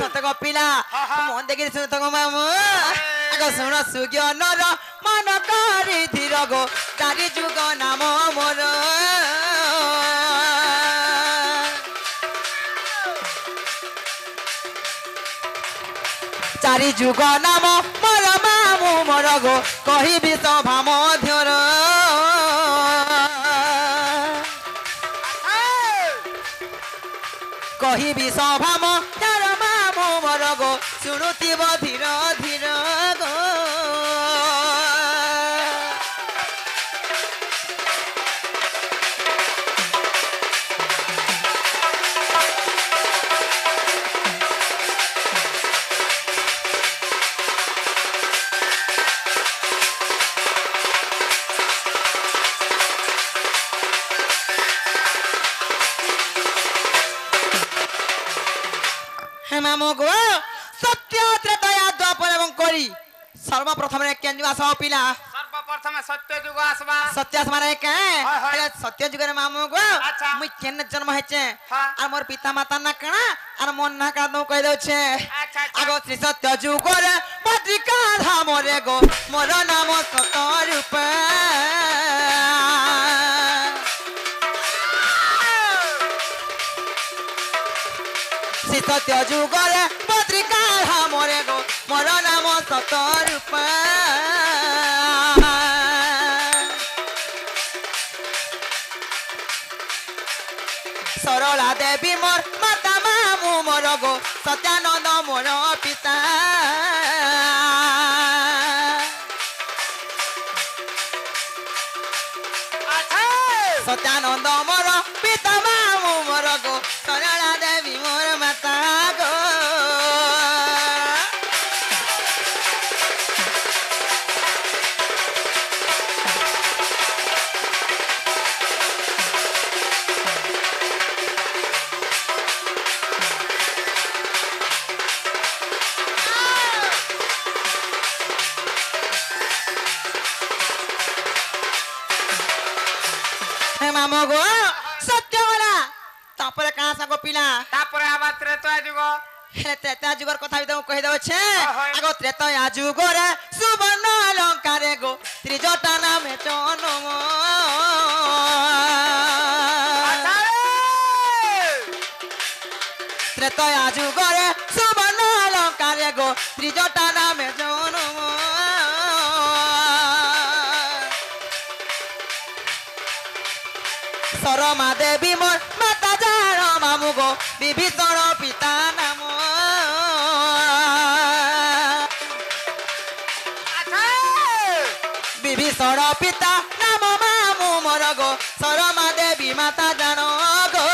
ସତ କପିଲା ମନ ଦେଖି ଶୁଣ ତମ ମାମୁ ଆଗ ଶୁଣ ସୁଜ୍ଞନର ମନ କରି ଧୀର ଗো ଚାରି ଯୁଗ ନାମ ମୋର ଚାରି ଯୁଗ ନାମ ମୋର ମାମୁ ମୋର ଗো କହିବି ସଭା ମଧ୍ୟର କହିବି ସଭା ମଧ୍ୟର ମାମୁ ମୋର ଗো ଶୁଣୁଥିବ ଧୀର ଧୀର ଗো ମାମୁ ଗো ସତ୍ୟ ତ୍ରେତୟା ଦ୍ୱାପର ଏବଂ କଳି ସର୍ବପ୍ରଥମେ କେନ୍ଦୁ ଆସ ପିଲା ସର୍ବପ୍ରଥମେ ସତ୍ୟ ଯୁଗ আসবা সত্য আসমারে কে সত্য যুগের মামু গো মুই কেন জন্ম হয়েছে আর মোর পিতা মাতা না কানা আর মন না কানা তো কই দউছে আগো শ্রী সত্য যুগরে পত্রিকা ধামরে গো মোর নাম সত রূপ শ্রী সত্য যুগরে পত্রিকা ধামরে গো মোর নাম সত রূপ सरला देवी मोर माता मामू मोर गो सत्यानंद मोर पिता सत्यानंद मोर पिता मामू मोर गो सरला देवी मोर माता गो मामो गो सत्य होला तापर का संग पिला तापर आबा त्रेतया जुग हे त्रेतया जुगर कथा भी कहि दउ छे आगो त्रेतया जुगर सुवर्ण अलंकार गो त्रिजटा नामे जनम त्रेतया जुगर सुवर्ण अलंकार गो त्रिजटा नामे जनम सरमा देवी मोर माता जार मामू गो विभीषण पिता नाम विभीषण पिता नाम मामू मोर गो सरमा देवी माता जान गो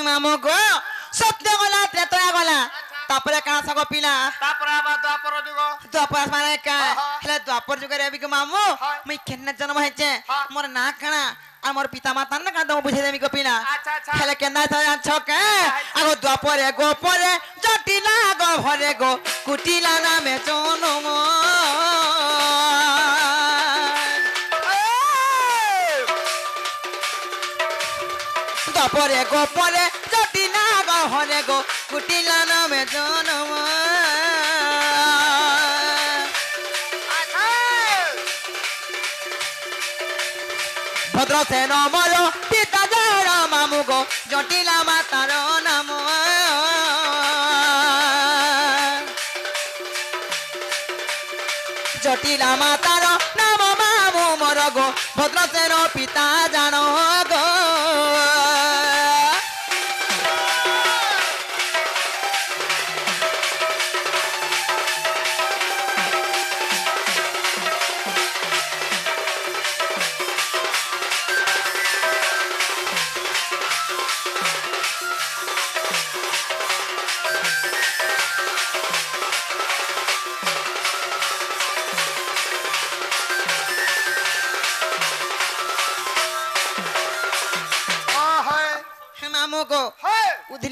मामू गो सत्य गला त्रेतया गला तापर का सग पिला तापर आबा द्वापर जुग द्वापर माने का हेले द्वापर जुग रे अभी मामू मैं केन जन्म हेचे मोर ना काना आ मोर पिता माता ना का दो बुझे देमी को पिला हेले केना था छके आगो द्वापर गोपर जटिला गो भरे गो कुटिला नामे जनम द्वापर गोपर जटिला गो भरे गो कुटिला नामे जनम भद्रसेन मोर पिता जार मामू गो जटिला मातार नाम जटिला मातार नाम मामू मोर गो भद्रसेन पिता जान गो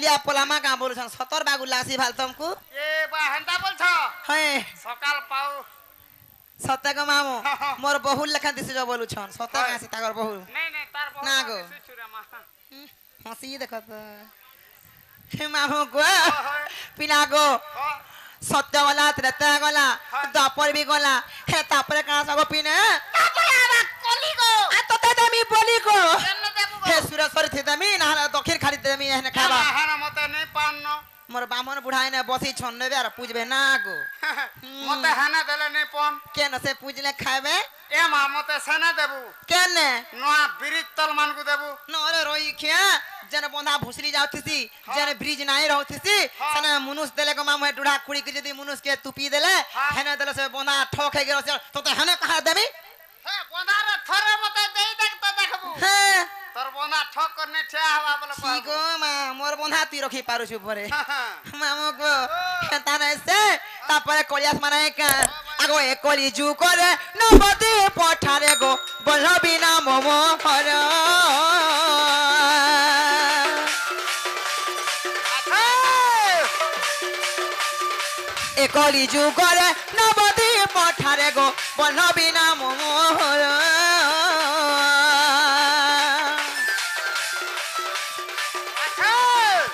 বুঝলিয়া পলামা কা বলছন সতর বাগু লাসি ভাল তমকু এ বা হেন্তা বলছ হ্যাঁ সকাল পাও সতে গো মামু মোর বহু লেখা দিছে যা বলুছন সতে হয়। কাছে তাগর বহু নাই নাই তার বহু না গো। ছুরে মা হসি দেখো তো হে মামু গো হয়। পিলা গো ও সত্য গলা ত্রেতা গলা দ্বাপর বি গলা হে তারপরে কাঁ সগো পিনে তারপরে আবার কলি গো আ তো তাই আমি বলি গো কেন দেবু গো হে সুরেশ্বর থিতামি না দক্ষিণ খালি দেমি এনে খাবা হ্যাঁ মতে নেই পান ন মোর বামন বুড়াই না বসি ছন নেবে আর পুজবে না গো মতে হানা দেলে নেই পন কেন সে পুজলে খাবে এ মা মতে সেনা দেবু কেন নয়া ব্রিজ তল মানকু দেবু নরে রই খেয়া যেন বন্ধা ভুসরি যাওতিছি যেন ব্রিজ নাই রহতিছি সেনে মুনুষ দেলে গো মামু ডুড়া কুড়ি কে যদি মুনুষ কে তুপি দেলে হেনে দেলে সে বন্ধা ঠক হয়ে গেল তো তো হেনে কাহা দেমি হ্যাঁ বন্ধারে থরে মতে দেই দেখ তো দেখবু হ্যাঁ তোর বন্ধা ঠক করনে ঠিয়া হবা বলে কি গো মা মোর বন্ধা তুই রখি পারুছু পরে হ্যাঁ মামু গো তা নাই সে তারপরে কলিয়াস মানাই কা আগো এ কলি জু করে নবদী পঠারে গো বলবি না মমো হর এ কলি জু করে নবদী পঠারে গো বলবি না মমো হর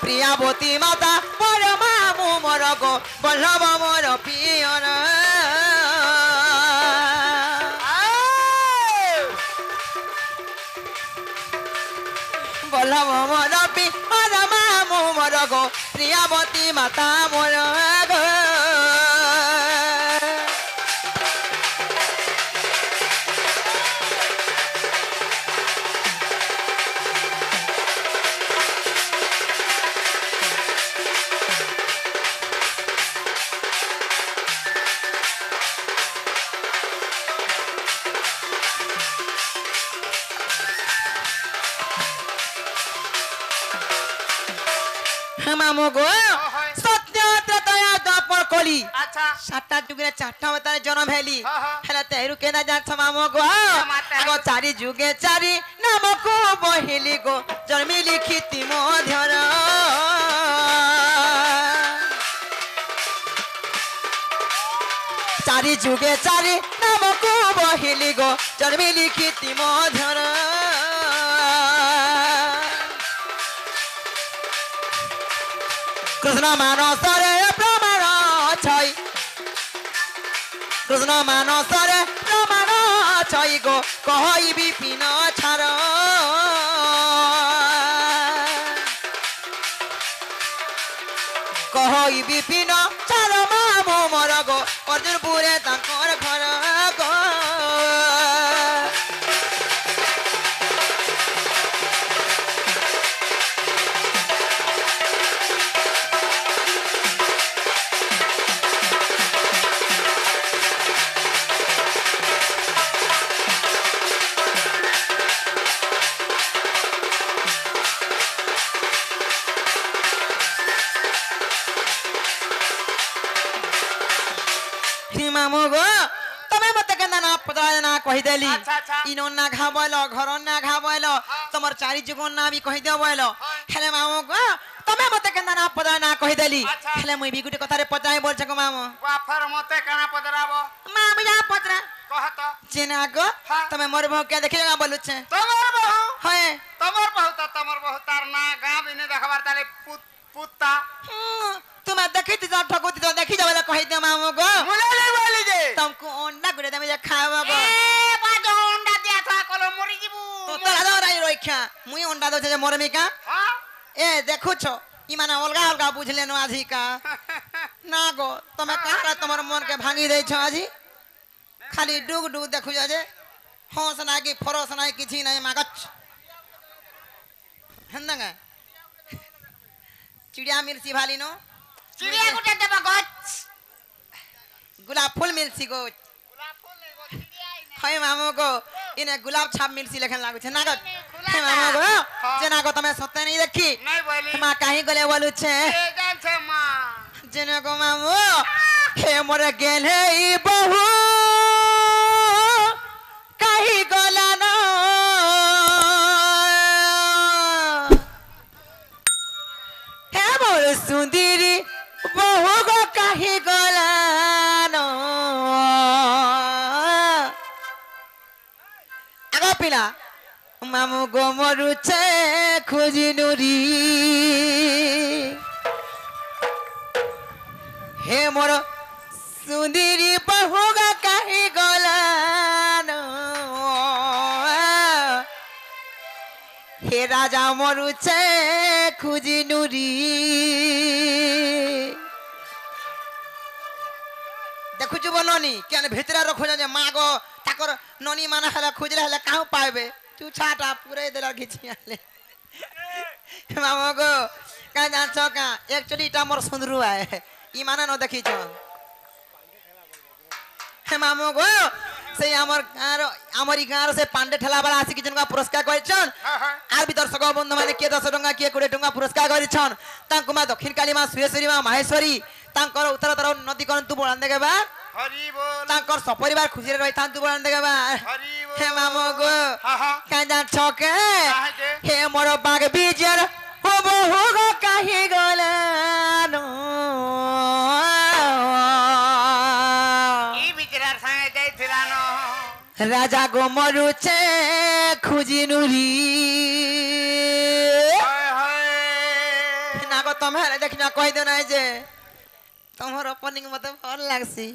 প্রিয়াবতী মাতা মোর মামু মোর গো বল্লভ মোর পিয়র বল্লভ মোর পিয়র মামু মোর গো প্রিয়াবতী মাতা মোর গো মামু গো সত্য ত্রেতয়া দ্বাপর কলি আচ্ছা সাতটা যুগে চারটা অবতারে জন্ম হেলি হ্যাঁ, হ্যাঁ। হেলা তেরু কেনা যাচ্ছ মামু গো মাতা। আগো চারি যুগে চারি নামকু বহিলি গো জন্মি লিখিতি মধ্যর চারি যুগে চারি নামকু বহিলি গো জন্মি লিখিতি মধ্যর কৃষ্ণ মানসরে প্রমাণ ছয় কৃষ্ণ মানসরে প্রমাণ ছয় গো কহই বিপিন ছাড় কহই বিপিন ছাড় মামু মর গো অর্জুনপুরে তাঙ্কর ঘর গো মামু গো তুমি মতে কেনা না পদায় না কহিদেলি আচ্ছা, আচ্ছা। ইনো না ঘাবইল ঘর না ঘাবইল তোমার চারি যুগন না বি কহি দেও বইল হেলে মামু গো তুমি মতে কেনা না পদায় না কহিদেলি আচ্ছা। হেলে মুই বি গুটি কথারে পচাই বলছ গো মামু বাফার মতে কেন পদরাব মামু যা পচরা কহত চেনা গো হ্যাঁ। তুমি মোর বউ কে দেখে না বলুছে তোমার বহু হয় তোমার বহু তার না গাঁ বিনে দেখবার তাহলে পুত্তা তুমি দেখিতে যাও ঠকুতি তো দেখি যাও কহি দে মামু গো মুলালে বলি যে তোমাকে অন্ডা গুড়ে দেবে যা খাওয়া গো বাজো অন্ডা দিয়া থা কলো মরি যিবু তো তোরা দাও রাই রক্ষা মুই অন্ডা দছে যে মরমিকা হ্যাঁ এ দেখুছ ইমানে অলগা অলগা বুঝলে নো আজি কা না গো তুমি কারা তোমার মন কে ভাঙি দেইছ আজি খালি ডুগ ডুগ দেখু যে হস না কি ফরস নাই কিছু নাই মাগছ হেন্দা চিড়িয়া মিলছি ভালি নো চিড়িয়া গুটে দেবা গছ गुलाब फूल मिलसी गो हाय मामू गो इने गुलाब छाप मिलसी लेखन लागु छे नागत हे मामू गो जे नागो तमे सत्य नहीं देखी নাই বলি मा काहे गले बोलु छे এ জানছে মা जेने गो मामू हे मोर गेले ई बहु काहे गला न हे মামু গো মরুছে খুঁজি নুরি হে মোর সুন্দরী বহুগা কাহি গলান হে রাজা মরুছে খুঁজি নুরি দেখুଛୁ ননি কেন ভিতরে রখুছ যে মা গো তাকর ননি মানে হেলে খুঁজলে হেলে কাহু পাইবে তু ছাটা পুরে দেলা ঘিচি আলে মামা গো কাই জানছ কা একচুয়ালি এটা মোর সুন্দরু আয় ই মানে ন দেখিছ হে মামু গো সেই আমার গাঁর সে পান্ডে ঠেলা বেলা আসি কিছু পুরস্কার করেছন আর বি দর্শক বন্ধু মানে কিଏ 10 ଟଙ୍କା কিଏ 20 ଟଙ୍କା পুরস্কার করেছন তাঙ্কু মা দক্ষিণ কালী মা সুরেশ্বরী মা মাহেশ্বরী তাঙ্কর উত্তর তর উন্নতি করন্তু বলান দেবা হরি বল তাঙ্কর সপরিবার খুশিরে রহিথান্তু বলান দেবা হরি বল হে মামু গো কাঁদা ছকে কাহিকে? হে মোর বাগ বিজর ও বহু গো কাহি গলানো ই বিচরার সঙ্গে যাইছিলা ন রাজা গো মরুছে খুঁজি নুরি হায় হায় না গো তুমি হেলে দেখি না কই দে নাই যে তোমার ওপেনিং মতে ভাল লাগছি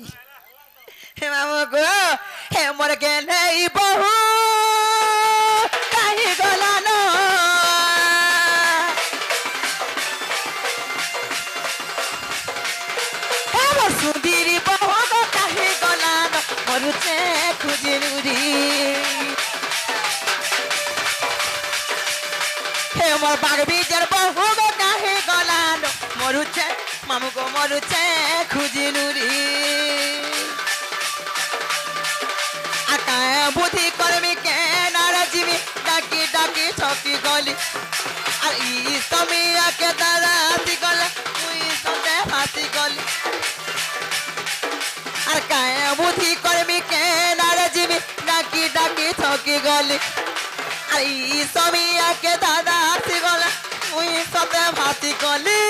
হে মামু গো হে মোর গে নেই বহু কাহি গলানো হে মোর সুন্দরী বহু গো কাহি গলানো মরুছে খুঁজি নুরি হে মোর বাগ বিজর বহু গো কাহি গলানো মরুছে মামু গো মরুছে খুঁজি নুরি আকায় বুদ্ধি করবি কেন রাজিবি ডাকি ডাকি ছকি গলি আর ই সমিয়াকে দাদা হাসি গলে তুই সন্দেহ হাসি গলি আর কায় বুদ্ধি করবি কেন রাজিবি ডাকি ডাকি ছকি গলি আর ই সমিয়াকে দাদা হাসি গলে তুই সন্দেহ হাসি গলি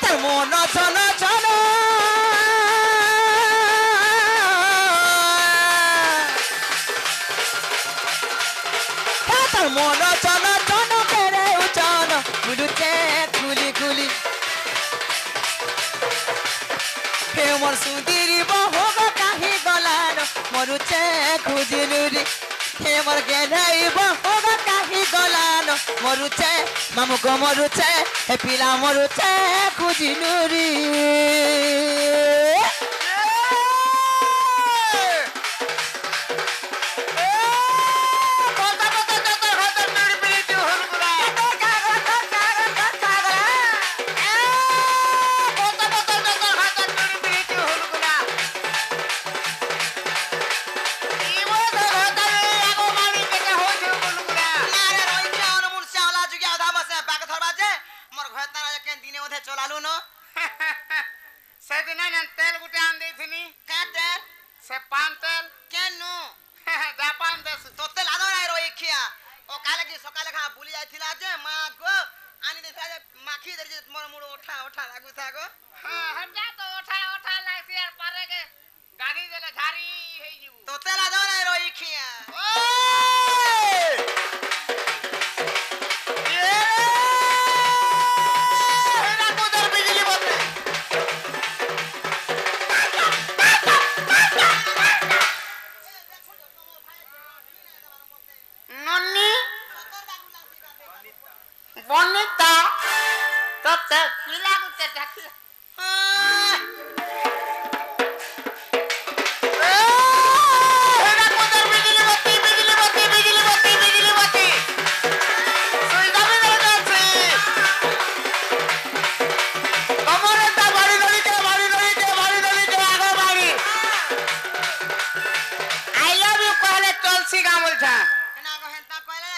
তার মন ছন ছন তার মন ছন ছন পেরে উচন মুডুছে খুলি খুলি হে মোর সুন্দরী বহু গো কাহি গলান মরুছে খুঁজি নুরি হে মোর গেলাই বহু গো কাহি গলান মরুছে মামু গো মরুছে হে পিলা মরুছে খুঁজি নুরি চলালু ন সেদিন তেল গুটে আন দিয়েছিনি কাতে সে পান তেল কেন জাপান দেশ তোতে লাদো নাই রই খিয়া ও কালে কি সকালে খা ভুলি যাইছিলা যে মা গো আনি দেছা যে মাখি ধরে যে মোর মুড় ওঠা ওঠা লাগু থাকো হটা তো ওঠা ওঠা লাগছে আর পারে কে গাড়ি দেলে ঝাড়ি হই যাবো তোতে লাদো নাই রই খিয়া নন্নি বনিতা তোতে পিলা গুতে দেখি না গো হেনতা কইলে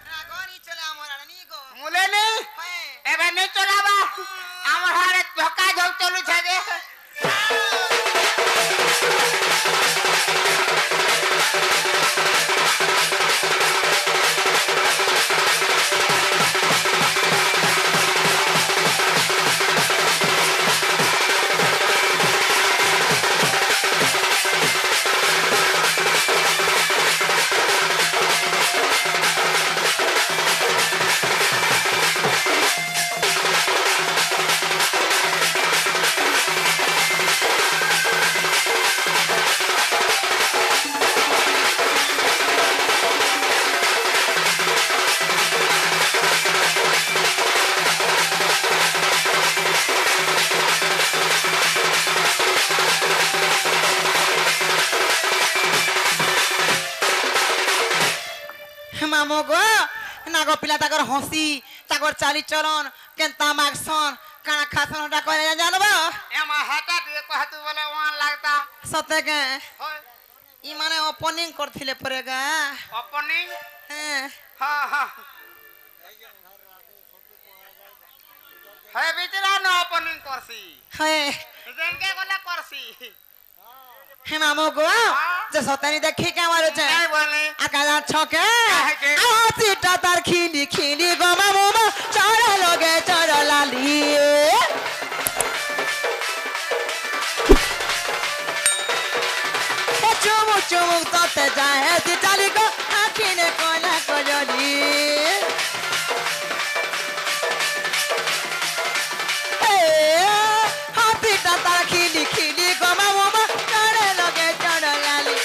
না গো নি চলে আমর আনি গো মুলে নেই হ্যাঁ এবার নেই চলাবা আমার হারে ধোকা ঝোক চলুছে যে গো পিলা তাকর হসি তাকর চালি চলন কেনতা মাগছন কানা খাসন হটা করে জানবো এমা হাটা দিয়ে কহতু বলে ওয়ান লাগতা সতে কে হয় ই মানে ওপেনিং করছিলে পরে গা ওপেনিং হ্যাঁ হ্যাঁ হ্যাঁ হ্যাঁ বিচরা না ওপেনিং করছি হ্যাঁ যেনকে গলে করছি হে মামু গো যে সতানি দেখি কে মারুছে নাই বলে আকালা ছকে কাহেকে? আতিটা তার খিলি খিলি গো মামু চড়া লগে চড় লালি চুমুক চুমুক ততে যায় চালি গো আখিনে কলা কজলি হাতিটা তার খিলি খিলি গো মামু চড়ে লগে চড় লালি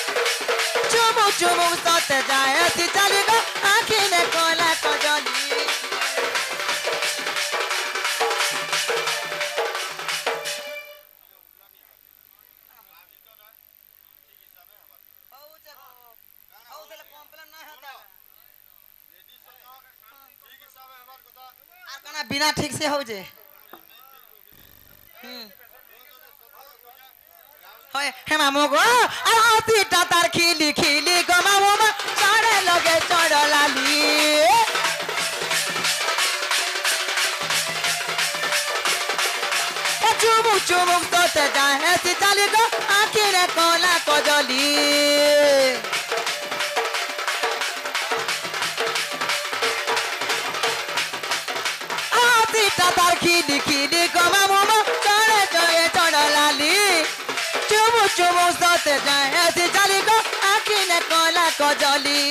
চুমুক চুমুক ততে যায় চালি গো আখিনে কলা কজলি बिना ठीक से हो जे हे मामू गो आतीटा तार खिली खिली गो मामू चढ़े लगे चढ़ लाली चुमुक चुमुक तोते जाए चाली गो आखिरे कोला कजली तार खिली खिली गमा मोमा चढ़े चढ़े चढ़ लाली चुमु चुमु सते जाए चाली गो आखी ने कोला कजली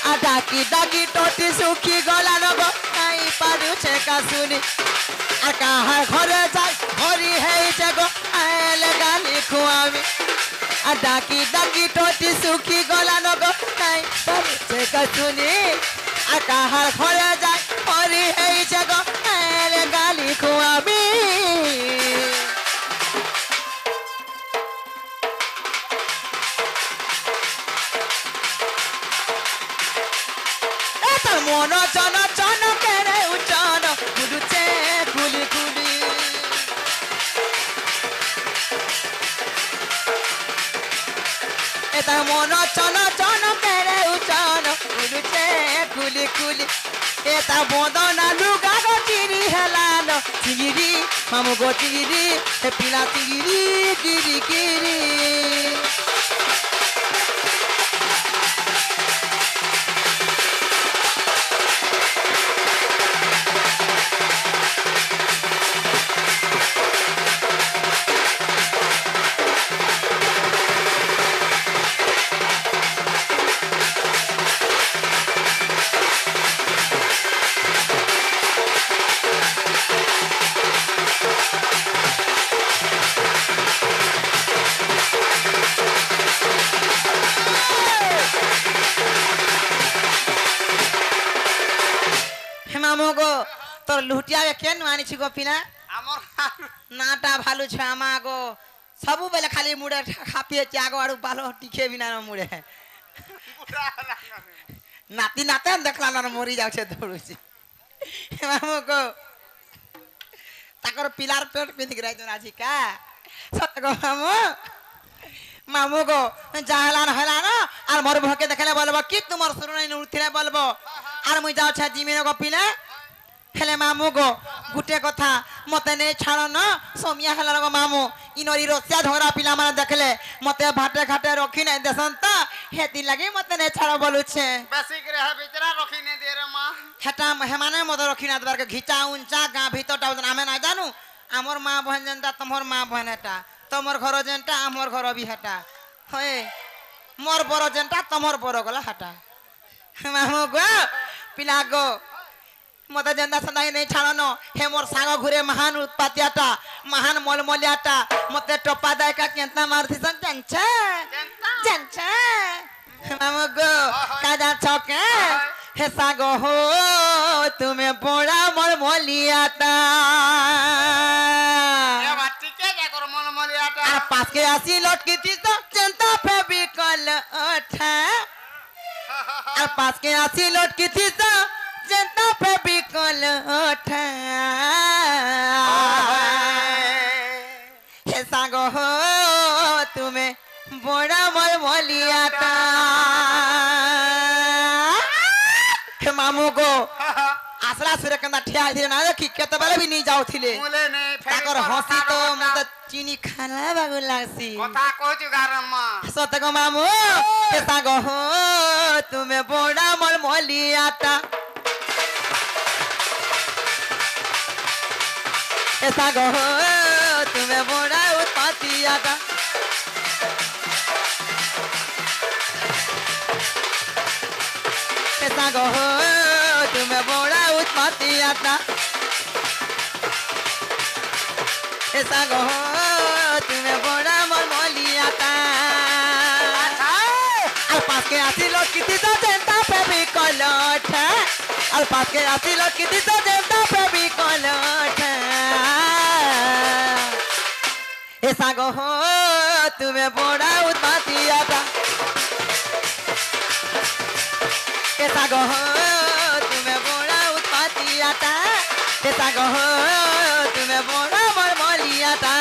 आ डाकी डाकी टोटी सुखी गला नगो नाई पारु छे का सुनी आ कहा घरे जाय हरी है जगो आले गाली खुआमी आ डाकी डाकी टोटी सुखी गला नगो नाई पारु छे का सुनी आ कहा घरे जाय हरी है जगो आले गाली खुआमी মন জন জন কেরে উচন গুলুচে গুলি গুলি এটা মন জন জন কেরে উচন গুলুচে গুলি গুলি এটা বদনা লুগা গো চিরি হেলান চিরি মামু গো চিরি হে পিলা চিরি চিরি কিরি তোর লুটিয়া কেন আনিছি গো পিনা আমার নাটা ভালো ছ আমা গো সবু বেলে খালি মুড়ে খাপিয়ে আগ আড়ু ভালো টিকে বিনা মুড়ে নাতি নাতে দেখলা না মরি যাচ্ছে দৌড়ুছি মামু গো তাকর পিলার পেট পিঁধি রাইছ আজি কা সত গো মামু মামু গো জাহলান হলান আর মোর ভকে দেখলে বলবো কি তোমার শুরুনাই উঠিলে বলবো আর মুই যাওছে জিমিনে গো পিলা হেলে মামু গো গুটে কথা মতে নেই ছাড় না সমিয়া হেলার গো মামু ইনরি রসিয়া ঝগড়া পিলা মানে দেখলে মতে ভাটে ঘাটে রখি নাই দেশন তা হেতি লাগি মতে নেই ছাড় বলুছে বেশি করে হে বিচরা রখি নে দে রে মা হেটা হেমানে মতে রখি না দেবার ঘিচা উঞ্চা গা ভিতরটা আমি না জানু আমার মা বহেন যেনটা তোমার মা বহেন এটা তোমার ঘর যেনটা আমার ঘর বি হেটা হয়ে মোর বড় যেনটা তোমার বড় গলা হাটা মামু গো পিলা গো মতে যেনটা সদাই নেই ছাড়ানো হে মোর সাগ ঘুরে মহান উৎপাতিয়াটা মহান মলমলিয়াটা মতে টপা দেয় কা কেনতা মারছিস জানছে জানছে মামু গো কাজা ছকে হে সাগ হো তুমি পোড়া মোর মলিয়াটা এ বাটিকে যা কর মলমলিয়াটা আর পাঁচকে আসি লটকি দিস তো চেন্তা ফেবি কল ওঠা আর পাঁচকে আসি লটকি থিস জেন্তা পে বিকল ওঠা হে সাগ হো তুমি বড়া মর মলিয়াটা হে মামু গো আসলা সুরে কেনা ঠিয়া হইছিলে না দেখি কেতবেলে भी नहीं যাওଥିଲେ মুলে নে তাকর হসি তো মতে চিনি খানা বাগু লাগছি কথা কইছু গারম্মা সত গো মামু হে সাগ হো তুমি বড়া মর মলিয়াটা হে সাগ হো তুমি বড়া উৎপাতিয়াটা হে সাগ হো তুমি বড়া উৎপাতিয়াটা হে সাগ হো তুমি বড়া মর মলিয়াটা আর পাঁচকে আসিল কিতি তো জেন্তা পেবি কলঠ আর পাঁচকে আসিল কিতি তো জেন্তা পেবি কলঠ হে সাগ হো তুমি বড়া উৎপাতিয়াটা হে সাগ হো তুমি বড়া উৎপাতিয়াটা হে সাগ হো তুমি বড়া মর মলিয়াটা